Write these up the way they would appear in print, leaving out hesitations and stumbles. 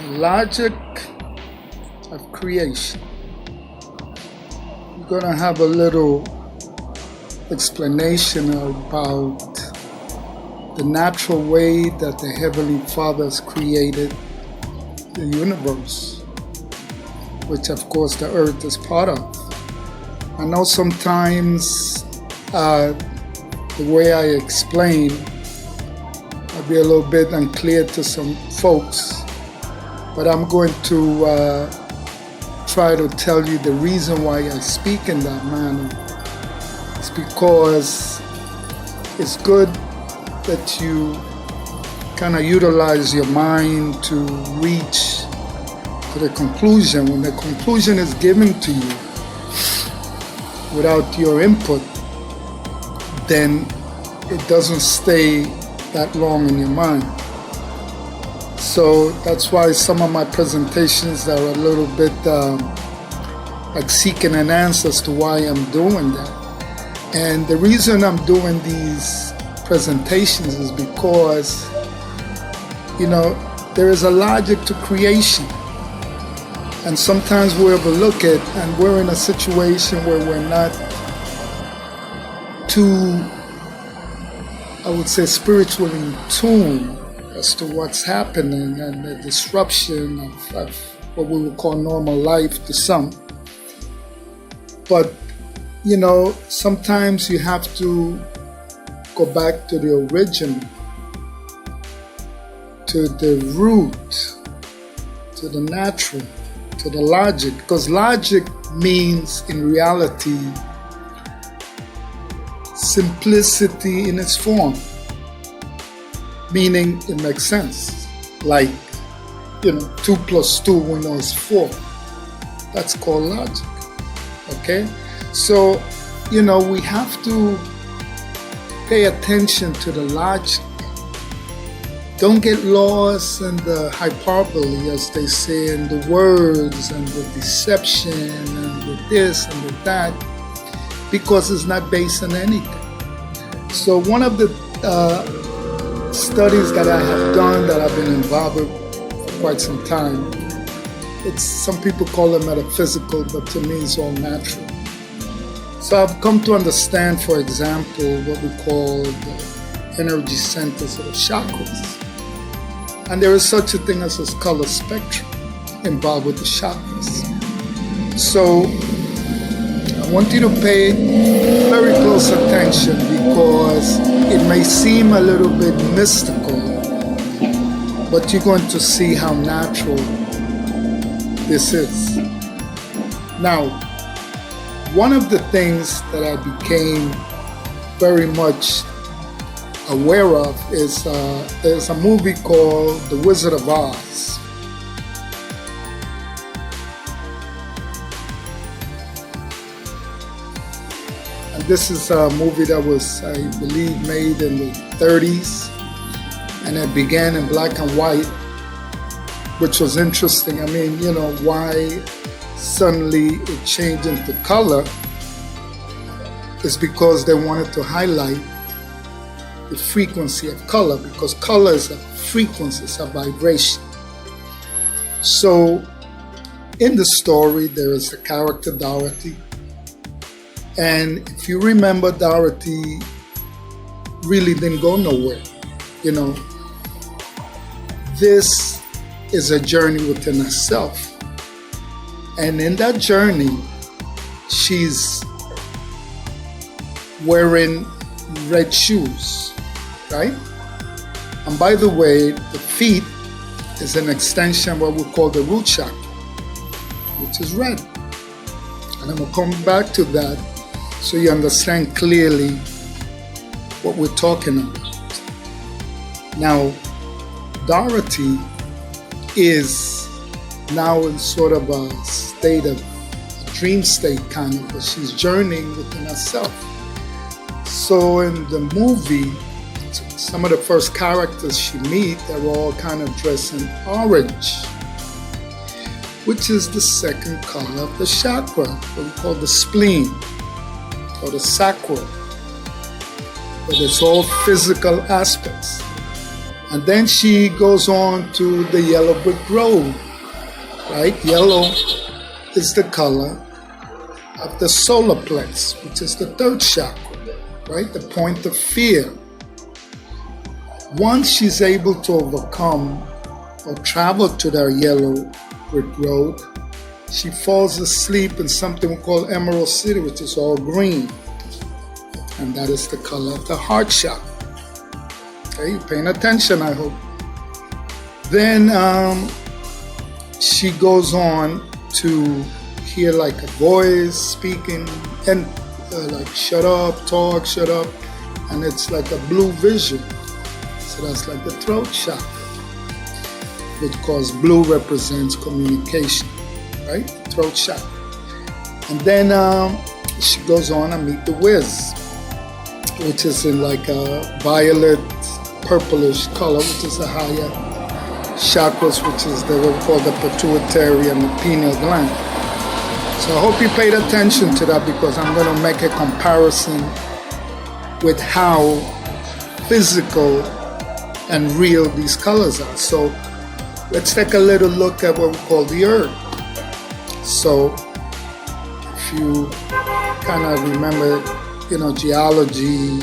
logic of creation. We're going to have a little explanation about the natural way that the Heavenly Father has created the universe, which of course the earth is part of. I know sometimes the way I explain might be a little bit unclear to some folks, but I'm going to try to tell you the reason why I speak in that manner. It's because it's good that you kind of utilize your mind to reach to the conclusion. When the conclusion is given to you without your input, then it doesn't stay that long in your mind. So that's why some of my presentations are a little bit like seeking an answer as to why I'm doing that. And the reason I'm doing these presentations is because, there is a logic to creation. And sometimes we overlook it, and we're in a situation where we're not too, I would say, spiritually in tune as to what's happening and the disruption of what we would call normal life to some. But, sometimes you have to go back to the original, to the root, to the natural, to the logic, because logic means in reality simplicity in its form, meaning it makes sense. Like, 2 + 2 we know is 4. That's called logic. Okay? So, we have to pay attention to the logic. Don't get lost in the hyperbole, as they say, in the words and the deception and with this and with that, because it's not based on anything. So one of the studies that I have done, that I've been involved with for quite some time, some people call it metaphysical, but to me it's all natural. So I've come to understand, for example, what we call the energy centers or the chakras. And there is such a thing as a color spectrum involved with the chakras. So I want you to pay very close attention, because it may seem a little bit mystical, but you're going to see how natural this is. Now, one of the things that I became very much aware of is there's a movie called The Wizard of Oz. And this is a movie that was, I believe, made in the 30s, and it began in black and white, which was interesting. I mean, why suddenly it changed into color is because they wanted to highlight the frequency of color, because color is a frequency, it's a vibration. So in the story, there is the character Dorothy. And if you remember, Dorothy really didn't go nowhere. This is a journey within herself. And in that journey, she's wearing red shoes, right? And by the way, the feet is an extension of what we call the root chakra, which is red. And I'm going to come back to that so you understand clearly what we're talking about. Now, Dorothy is now in sort of a state of a dream state, kind of, but she's journeying within herself. So in the movie, some of the first characters she meets, they're all kind of dressed in orange, which is the second color of the chakra, what we call the spleen or the sacral. But it's all physical aspects. And then she goes on to the yellow brick road, right? Yellow is the color of the solar plex, which is the third chakra, right? The point of fear. Once she's able to overcome or travel to that yellow brick road, she falls asleep in something we call Emerald City, which is all green. And that is the color of the heart chakra. Okay, you're paying attention, I hope. Then she goes on to hear like a voice speaking and like shut up, talk, shut up. And it's like a blue vision. So that's like the throat chakra, because blue represents communication, right? Throat chakra. And then she goes on and meet the Wiz, which is in like a violet, purplish color, which is the higher chakras, which is what we call the pituitary and the pineal gland. So I hope you paid attention to that, because I'm going to make a comparison with how physical and real these colors are. So let's take a little look at what we call the earth. So if you kind of remember, geology,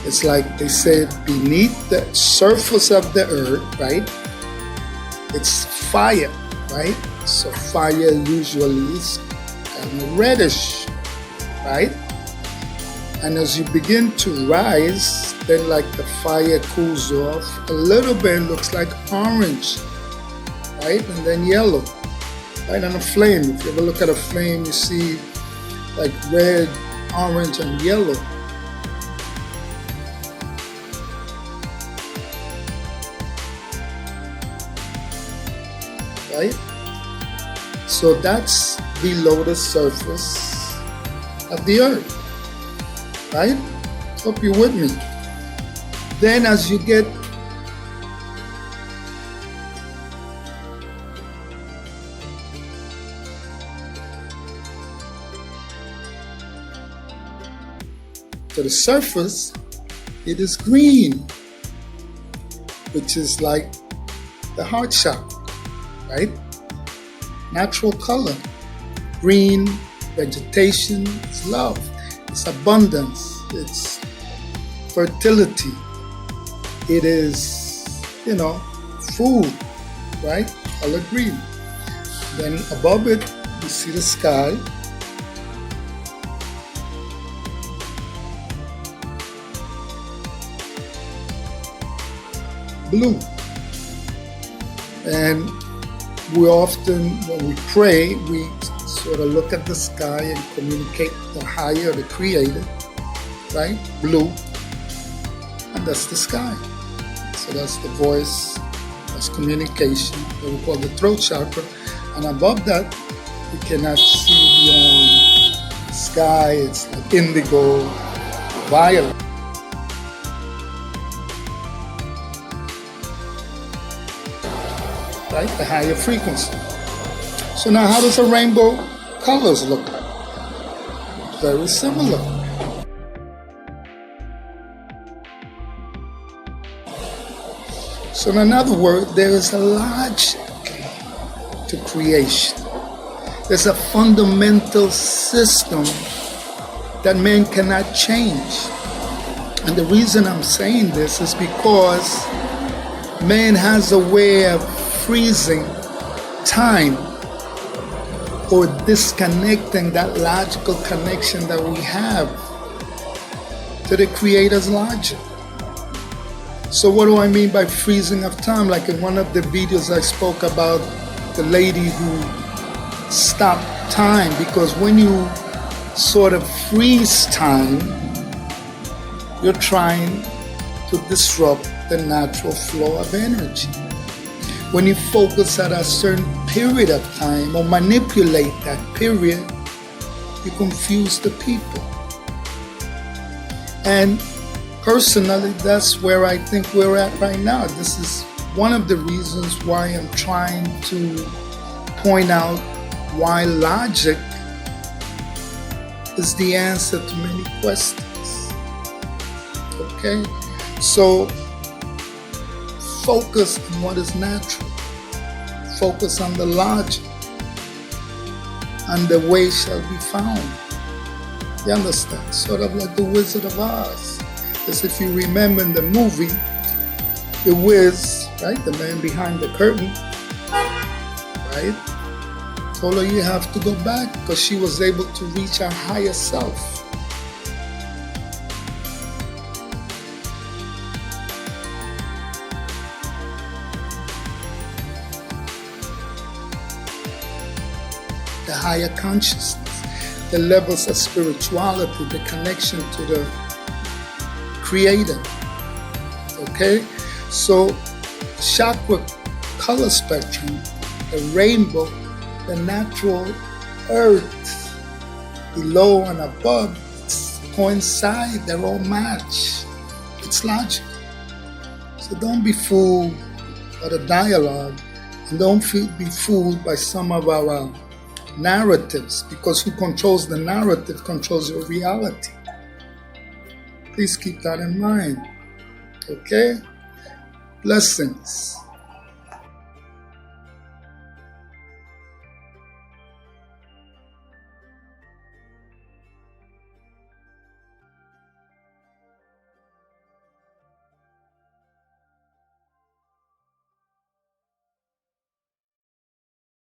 it's like they say beneath the surface of the earth, right? It's fire, right? So fire usually is kind of reddish, right? And as you begin to rise, then like the fire cools off a little bit, looks like orange, right? And then yellow, right? And a flame, if you ever look at a flame, you see like red, orange, and yellow. Right? So that's below the surface of the earth, right? Hope you're with me. Then as you get to the surface, it is green, which is like the heart chakra, right? Natural color. Green, vegetation, it's love, it's abundance, it's fertility, it is, food, right? Color green. Then above it, you see the sky. Blue. And we often, when we pray, we sort of look at the sky and communicate the higher, the creator, right? Blue. And that's the sky. So that's the voice, that's communication, what we call the throat chakra. And above that, you cannot see beyond the sky. It's like indigo, violet. Right? The higher frequency. So now how does the rainbow colors look like? Very similar. So in other words, there is a logic to creation. There's a fundamental system that man cannot change. And the reason I'm saying this is because man has a way of freezing time or disconnecting that logical connection that we have to the Creator's logic. So what do I mean by freezing of time? Like in one of the videos I spoke about the lady who stopped time, because when you sort of freeze time, you're trying to disrupt the natural flow of energy. When you focus at a certain period of time or manipulate that period, you confuse the people. And personally, that's where I think we're at right now. This is one of the reasons why I'm trying to point out why logic is the answer to many questions. Okay? So, focus on what is natural. Focus on the logic, and the way shall be found. You understand? Sort of like the Wizard of Oz. As if you remember in the movie, the Wiz, right, the man behind the curtain, right, told her you have to go back because she was able to reach her higher self. The higher consciousness, the levels of spirituality, the connection to the Creator. Okay? So, chakra color spectrum, the rainbow, the natural earth, below and above, coincide, they're all match. It's logical. So don't be fooled by the dialogue, and don't be fooled by some of our narratives, because who controls the narrative controls your reality. Please keep that in mind. Okay? Blessings.